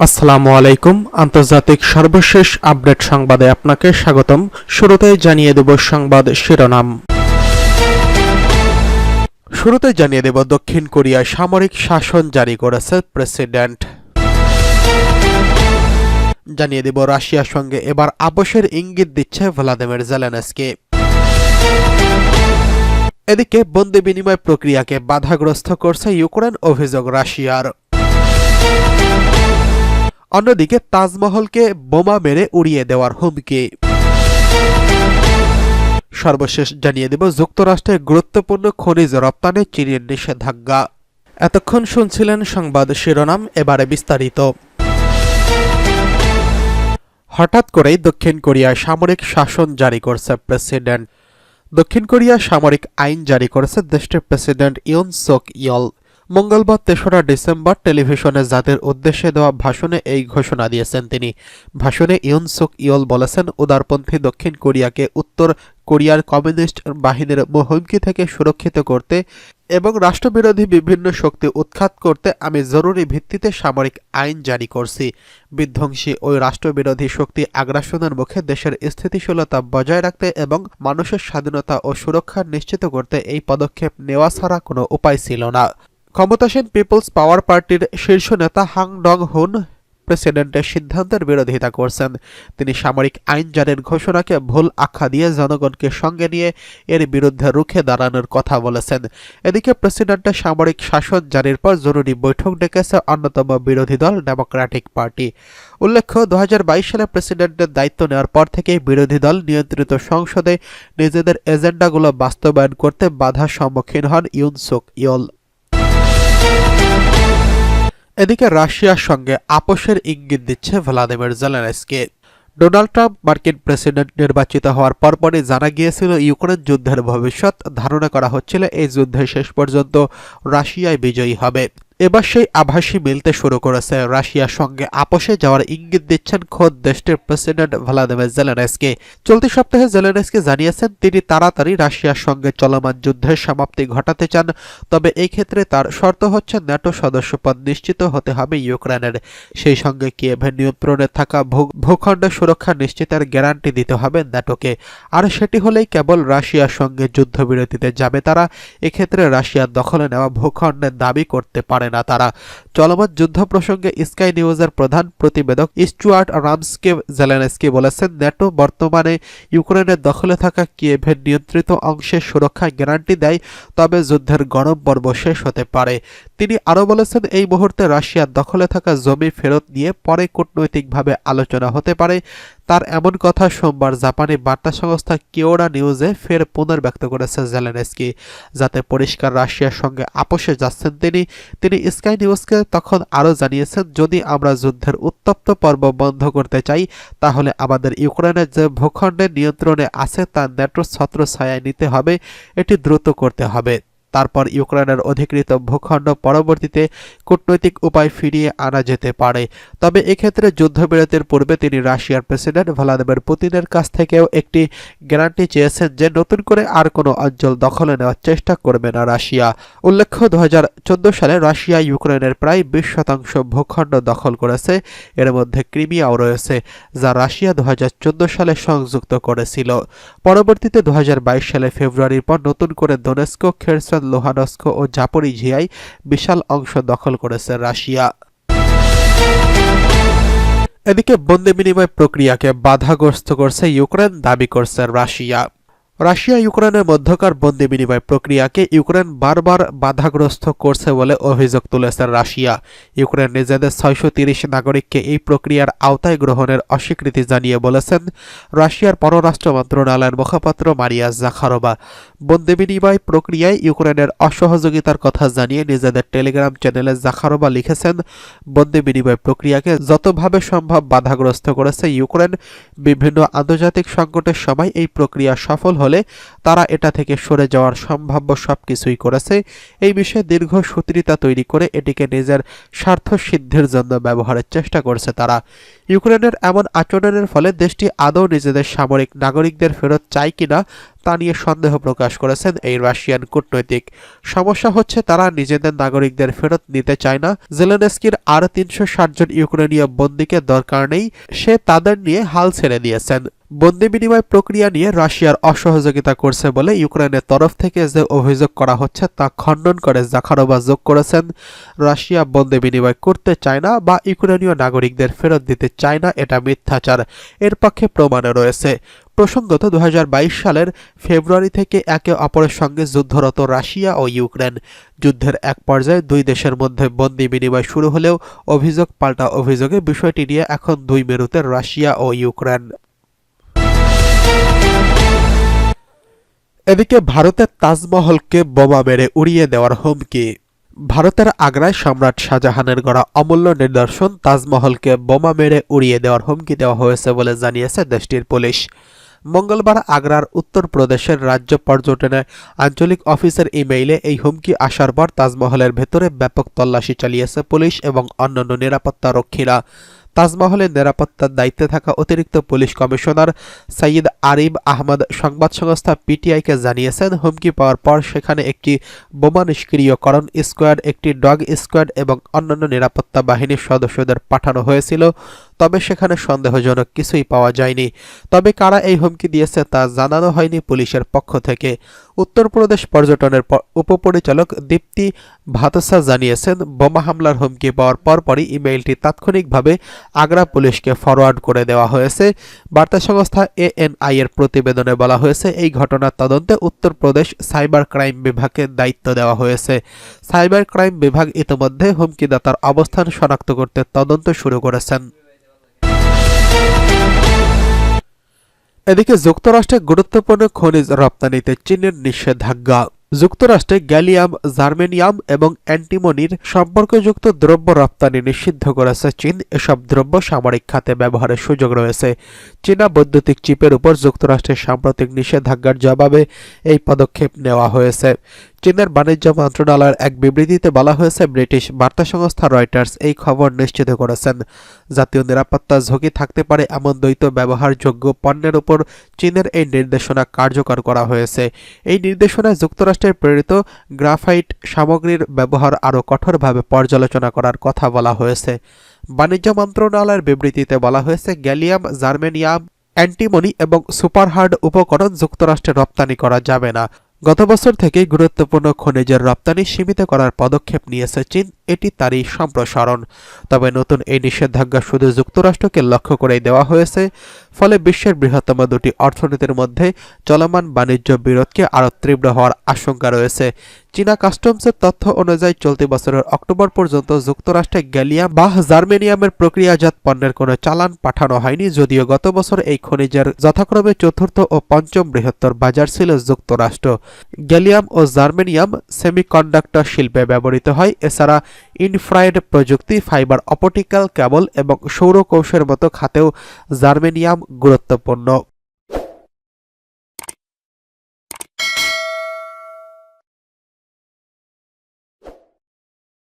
আসসালামু আলাইকুম। আন্তর্জাতিক সর্বশেষ আপডেট সংবাদে আপনাকে স্বাগতম। শুরুতেই জানিয়ে দেব সংবাদ শিরোনাম। শুরুতে জানিয়ে দেব দক্ষিণ কোরিয়ায় সামরিক শাসন জারি করেছে প্রেসিডেন্ট। জানিয়ে দেব রাশিয়ার সঙ্গে এবার আপোষের ইঙ্গিত দিচ্ছে ভ্লাদিমির জেলেনস্কি। এদিকে বন্দি বিনিময় প্রক্রিয়াকে বাধাগ্রস্ত করছে ইউক্রেন, অভিযোগ রাশিয়ার। অন্যদিকে তাজমহলকে বোমা মেরে উড়িয়ে দেওয়ার হুমকি। সর্বশেষ জানিয়ে দেব যুক্তরাষ্ট্রের গুরুত্বপূর্ণ খনিজ রপ্তানি চীনের নিষেধাজ্ঞা। এতক্ষণ শুনছিলেন সংবাদ শিরোনাম, এবারে বিস্তারিত। হঠাৎ করেই দক্ষিণ কোরিয়ায় সামরিক শাসন জারি করছে প্রেসিডেন্ট। দক্ষিণ কোরিয়া সামরিক আইন জারি করেছে দেশটির প্রেসিডেন্ট ইউন সুক ইয়ল। মঙ্গলবার ৩রা ডিসেম্বর টেলিভিশনে জাতির উদ্দেশ্যে দেওয়া ভাষণে এই ঘোষণা দিয়েছেন তিনি। ভাষণে ইউন সুক ইয়ল বলেছেন, উদারপন্থী দক্ষিণ কোরিয়াকে উত্তর কোরিয়ার কমিউনিস্ট বাহিনীর হুমকি থেকে সুরক্ষিত করতে এবং রাষ্ট্রবিরোধী বিভিন্ন শক্তি উৎখাত করতে আমি জরুরি ভিত্তিতে সামরিক আইন জারি করছি। বিধ্বংসী ওই রাষ্ট্রবিরোধী শক্তি আগ্রাসনের মুখে দেশের স্থিতিশীলতা বজায় রাখতে এবং মানুষের স্বাধীনতা ও সুরক্ষা নিশ্চিত করতে এই পদক্ষেপ নেওয়া ছাড়া কোনো উপায় ছিল না। ক্ষমতাসীন পিপলস পাওয়ার পার্টির শীর্ষ নেতা হাং ডং হুন প্রেসিডেন্টের সিদ্ধান্তের বিরোধিতা করছেন। তিনি সামরিক আইন জারির ঘোষণাকে ভুল আখ্যা দিয়ে জনগণকে সঙ্গে নিয়ে এর বিরুদ্ধে রুখে দাঁড়ানোর কথা বলেছেন। এদিকে প্রেসিডেন্টের সামরিক শাসন জারির পর জরুরি বৈঠক ডেকেছে অন্যতম বিরোধী দল ডেমোক্রেটিক পার্টি। উল্লেখ্য, ২০২২ সালে প্রেসিডেন্টের দায়িত্ব নেওয়ার পর থেকেই বিরোধী দল নিয়ন্ত্রিত সংসদে নিজেদের এজেন্ডাগুলো বাস্তবায়ন করতে বাধার সম্মুখীন হন ইউন সুক ইয়ল। এদিকে রাশিয়ার সঙ্গে আপোষের ইঙ্গিত দিচ্ছে ভ্লাদিমির জেলেনস্কি। ডোনাল্ড ট্রাম্প মার্কিন প্রেসিডেন্ট নির্বাচিত হওয়ার পরপরই জানা গিয়েছিল ইউক্রেন যুদ্ধের ভবিষ্যৎ। ধারণা করা হচ্ছিল এই যুদ্ধে শেষ পর্যন্ত রাশিয়াই বিজয়ী হবে। এবার সেই আভাসই মিলতে শুরু করেছে। রাশিয়ার সঙ্গে আপোষে যাওয়ার ইঙ্গিত দিচ্ছেন খোদ দেশটির প্রেসিডেন্ট ভ্লাদিমির জেলেনস্কি। চলতি সপ্তাহে জেলেনস্কি জানিয়েছেন তিনি তাড়াতাড়ি রাশিয়ার সঙ্গে চলমান যুদ্ধের সমাপ্তি ঘটাতে চান, তবে এই ক্ষেত্রে তার শর্ত হচ্ছে ন্যাটো সদস্যপদ নিশ্চিত হতে হবে ইউক্রেনের। সেই সঙ্গে কিয়েভের নিয়ন্ত্রণে থাকা ভূখণ্ডের সুরক্ষা নিশ্চিতের গ্যারান্টি দিতে হবে ন্যাটোকে। আর সেটি হলেই কেবল রাশিয়ার সঙ্গে যুদ্ধবিরতিতে যাবে তারা। এক্ষেত্রে রাশিয়ার দখলে নেওয়া ভূখণ্ডের দাবি করতে পারে না তারা। চলমান যুদ্ধ প্রসঙ্গে স্কাই নিউজের প্রধান প্রতিবেদক স্টুয়ার্ট রামসকে জেলেনস্কি বলেছেন, ন্যাটো বর্তমানে ইউক্রেনের দখলে থাকা কিয়েভের নিয়ন্ত্রিত অংশের সুরক্ষা গ্যারান্টি দেয়, তবে যুদ্ধের গরম পর্ব শেষ হতে পারে। তিনি আরও বলেছেন, এই মুহূর্তে রাশিয়ার দখলে থাকা জমি ফেরত নিয়ে পরে কূটনৈতিকভাবে আলোচনা হতে পারে। তার এমন কথা সোমবার জাপানি বার্তা সংস্থা কিওরা নিউজে ফের পুনর্ব্যক্ত করেছে জেলেনস্কি। যাতে পরিষ্কার রাশিয়ার সঙ্গে আপোষে যাচ্ছেন তিনি স্কাই নিউজকে তখন আরও জানিয়েছেন, যদি আমরা যুদ্ধের উত্তপ্ত পর্ব বন্ধ করতে চাই তাহলে আমাদের ইউক্রেনের যে ভূখণ্ডের নিয়ন্ত্রণে আছে তা ন্যাটোর ছত্রছায়ায় নিতে হবে। এটি দ্রুত করতে হবে। তারপর ইউক্রেনের অধিকৃত ভূখণ্ড পরবর্তীতে কূটনৈতিক উপায় ফিরিয়ে আনা যেতে পারে। তবে এক্ষেত্রে যুদ্ধবিরতির পূর্বে তিনি রাশিয়ার প্রেসিডেন্ট ভ্লাদিমির পুতিনের কাছ থেকেও একটি গ্যারান্টি চেয়েছেন যে নতুন করে আর কোনো অঞ্চল দখলে নেওয়ার চেষ্টা করবে না রাশিয়া। উল্লেখ্য, ২০১৪ সালে রাশিয়া ইউক্রেনের প্রায় ২০% ভূখণ্ড দখল করেছে। এর মধ্যে ক্রিমিয়াও রয়েছে, যা রাশিয়া ২০১৪ সালে সংযুক্ত করেছিল। পরবর্তীতে ২০২২ সালে ফেব্রুয়ারির পর নতুন করে দোনেস্ক, খেরসন, লুহানস্ক ও জাপোরিঝিয়ায় বিশাল অংশ দখল করেছে রাশিয়া। এদিকে বন্দি বিনিময় প্রক্রিয়াকে বাধাগ্রস্ত করছে ইউক্রেন, দাবি করছে রাশিয়া। রাশিয়া ইউক্রেনের মধ্যকার বন্দি বিনিময় প্রক্রিয়াকে ইউক্রেন বারবার বাধাগ্রস্ত করছে বলে অভিযোগ তুলেছে রাশিয়া। ইউক্রেন নিজেদের ৬৩০ নাগরিককে এই প্রক্রিয়ার আওতায় গ্রহণের অস্বীকৃতি জানিয়ে বলেছেন রাশিয়ার পররাষ্ট্র মন্ত্রণালয়ের মুখপাত্র মারিয়া জাখারোভা। বন্দি বিনিময় প্রক্রিয়ায় ইউক্রেনের অসহযোগিতার কথা জানিয়ে নিজেদের টেলিগ্রাম চ্যানেলে জাখারোভা লিখেছেন, বন্দি বিনিময় প্রক্রিয়াকে যতভাবে সম্ভব বাধাগ্রস্ত করেছে ইউক্রেন। বিভিন্ন আন্তর্জাতিক সংকটের সময় এই প্রক্রিয়া সফল হলে তারা এটা থেকে সরে যাওয়ার সম্ভাব্য সবকিছুই করেছে। এই বিষয়ে দীর্ঘ সূত্রিতা তৈরি করে এটিকে নিজের স্বার্থ সিদ্ধির জন্য ব্যবহারের চেষ্টা করছে তারা। ইউক্রেনের এমন আচরণের ফলে দেশটি আদৌ নিজেদের সামরিক নাগরিকদের ফেরত চায় কিনা তা নিয়ে সন্দেহ প্রকাশ করেছেন এই রাশিয়ান কূটনৈতিক। সমস্যা হচ্ছে তারা নিজেদের নাগরিকদের ফেরত নিতে চায় না। জেলেনস্কির আর ৩৬০ জন ইউক্রেনীয় বন্দীকে দরকার নেই, সে তাদের নিয়ে হাল ছেড়ে দিয়েছেন। বন্দি বিনিময় প্রক্রিয়া নিয়ে রাশিয়ার অসহযোগিতা করছে বলে ইউক্রেনের তরফ থেকে যে অভিযোগ করা হচ্ছে তা খণ্ডন করে জাখারোভা যোগ করেছেন, রাশিয়া বন্দি বিনিময় করতে চায় না বা ইউক্রেনীয় নাগরিকদের ফেরত দিতে চায় না, এটা মিথ্যাচার। এর পক্ষে প্রমাণও রয়েছে। প্রসঙ্গত ২০২২ সালের ফেব্রুয়ারি থেকে একে অপরের সঙ্গে যুদ্ধরত রাশিয়া ও ইউক্রেন। যুদ্ধের এক পর্যায়ে দুই দেশের মধ্যে বন্দি বিনিময় শুরু হলেও অভিযোগ পাল্টা অভিযোগে বিষয়টি নিয়ে এখন দুই মেরুতে রাশিয়া ও ইউক্রেন। এদিকে ভারতের তাজমহলকে বোমা মেরে উড়িয়ে দেওয়ার হুমকি। ভারতের আগ্রায় সম্রাট শাহজাহানের গড়া অমূল্য নিদর্শন তাজমহলকে বোমা মেরে উড়িয়ে দেওয়ার হুমকি দেওয়া হয়েছে বলে জানিয়েছে দেশটির পুলিশ। মঙ্গলবার আগ্রার উত্তরপ্রদেশের রাজ্য পর্যটনের আঞ্চলিক অফিসের ইমেইলে এই হুমকি আসার পর তাজমহলের ভেতরে ব্যাপক তল্লাশি চালিয়েছে পুলিশ এবং অন্যান্য নিরাপত্তা রক্ষীরা। তাজমহলের নিরাপত্তার দায়িত্বে থাকা অতিরিক্ত পুলিশ কমিশনার সৈয়দ আরিব আহমদ সংবাদ সংস্থা পিটিআইকে জানিয়েছেন, হুমকি পাওয়ার পর সেখানে একটি বোমা নিষ্ক্রিয়করণ স্কোয়াড, একটি ডগ স্কোয়াড এবং অন্যান্য নিরাপত্তা বাহিনীর সদস্যদের পাঠানো হয়েছিল, তবে সেখানে সন্দেহজনক কিছুই পাওয়া যায়নি। তবে কারা এই হুমকি দিয়েছে তা জানানো হয়নি পুলিশের পক্ষ থেকে। উত্তরপ্রদেশ পর্যটনের উপপরিচালক দীপ্তি ভাতসা জানিয়েছেন, বোমা হামলার হুমকি পাওয়ার পরপরই ইমেইলটি তাৎক্ষণিকভাবে আগ্রা পুলিশকে ফরওয়ার্ড করে দেওয়া হয়েছে। বার্তা সংস্থা এএনআই এর প্রতিবেদনে বলা হয়েছে, এই ঘটনার তদন্তে উত্তরপ্রদেশ সাইবার ক্রাইম বিভাগকে দায়িত্ব দেওয়া হয়েছে। সাইবার ক্রাইম বিভাগ ইতিমধ্যে হুমকিদাতার অবস্থান শনাক্ত করতে তদন্ত শুরু করেছেন। এদিকে যুক্তরাষ্ট্রে গুরুত্বপূর্ণ খনিজ রপ্তানিতে চীনের নিষেধাজ্ঞা। যুক্তরাষ্ট্রে গ্যালিয়াম, জার্মেনিয়াম এবং অ্যান্টিমনির সম্পর্কযুক্ত দ্রব্য রপ্তানি নিষিদ্ধ করেছে চীন। এসব দ্রব্য সামরিক খাতে ব্যবহারের সুযোগ রয়েছে। চীনা বৈদ্যুতিক চিপের উপর যুক্তরাষ্ট্রের সাম্প্রতিক নিষেধাজ্ঞার জবাবে এই পদক্ষেপ নেওয়া হয়েছে। চীনের বাণিজ্য মন্ত্রণালয়ের এক বিবৃতিতে বলা হয়েছে, ব্রিটিশ বার্তা সংস্থা রয়টার্স এই খবর নিশ্চিত করেছেন। জাতীয় নিরাপত্তার ঝুঁকি থাকতে পারে এমন দ্বৈত ব্যবহারযোগ্য পণ্যের উপর চীনের এই নির্দেশনা কার্যকর করা হয়েছে। এই নির্দেশনায় যুক্তরাষ্ট্রের প্রেরিত গ্রাফাইট সামগ্রীর ব্যবহার আরও কঠোরভাবে পর্যালোচনা করার কথা বলা হয়েছে। বাণিজ্য মন্ত্রণালয়ের বিবৃতিতে বলা হয়েছে, গ্যালিয়াম, জার্মেনিয়াম, অ্যান্টিমনি এবং সুপারহার্ড উপকরণ যুক্তরাষ্ট্রে রপ্তানি করা যাবে না। গত বছর থেকেই গুরুত্বপূর্ণ খনিজের রপ্তানি সীমিত করার পদক্ষেপ নিয়েছে চীন, এটি তারই সম্প্রসারণ। তবে নতুন এই নিষেধাজ্ঞা শুধু যুক্তরাষ্ট্রকে লক্ষ্য করেই দেওয়া হয়েছে, ফলে বিশ্বের বৃহত্তম দুটি অর্থনীতির মধ্যে চলমান বাণিজ্য বিরোধকে আরও তীব্র হওয়ার আশঙ্কা রয়েছে। চীনা কাস্টমসের তথ্য অনুযায়ী চলতি বছরের অক্টোবর পর্যন্ত যুক্তরাষ্ট্রে গ্যালিয়াম বা জার্মেনিয়ামের প্রক্রিয়াজাত পণ্যের কোনো চালান পাঠানো হয়নি, যদিও গত বছর এই খনিজের যথাক্রমে চতুর্থ ও পঞ্চম বৃহত্তর বাজার ছিল যুক্তরাষ্ট্র। গ্যালিয়াম ও জার্মেনিয়াম সেমিকন্ডাক্টর শিল্পে ব্যবহৃত হয়। এছাড়া ইনফ্রারেড প্রযুক্তি, ফাইবার অপটিক্যাল কেবল এবং সৌর কৌশলের মতো খাতেও জার্মেনিয়াম গুরুত্বপূর্ণ।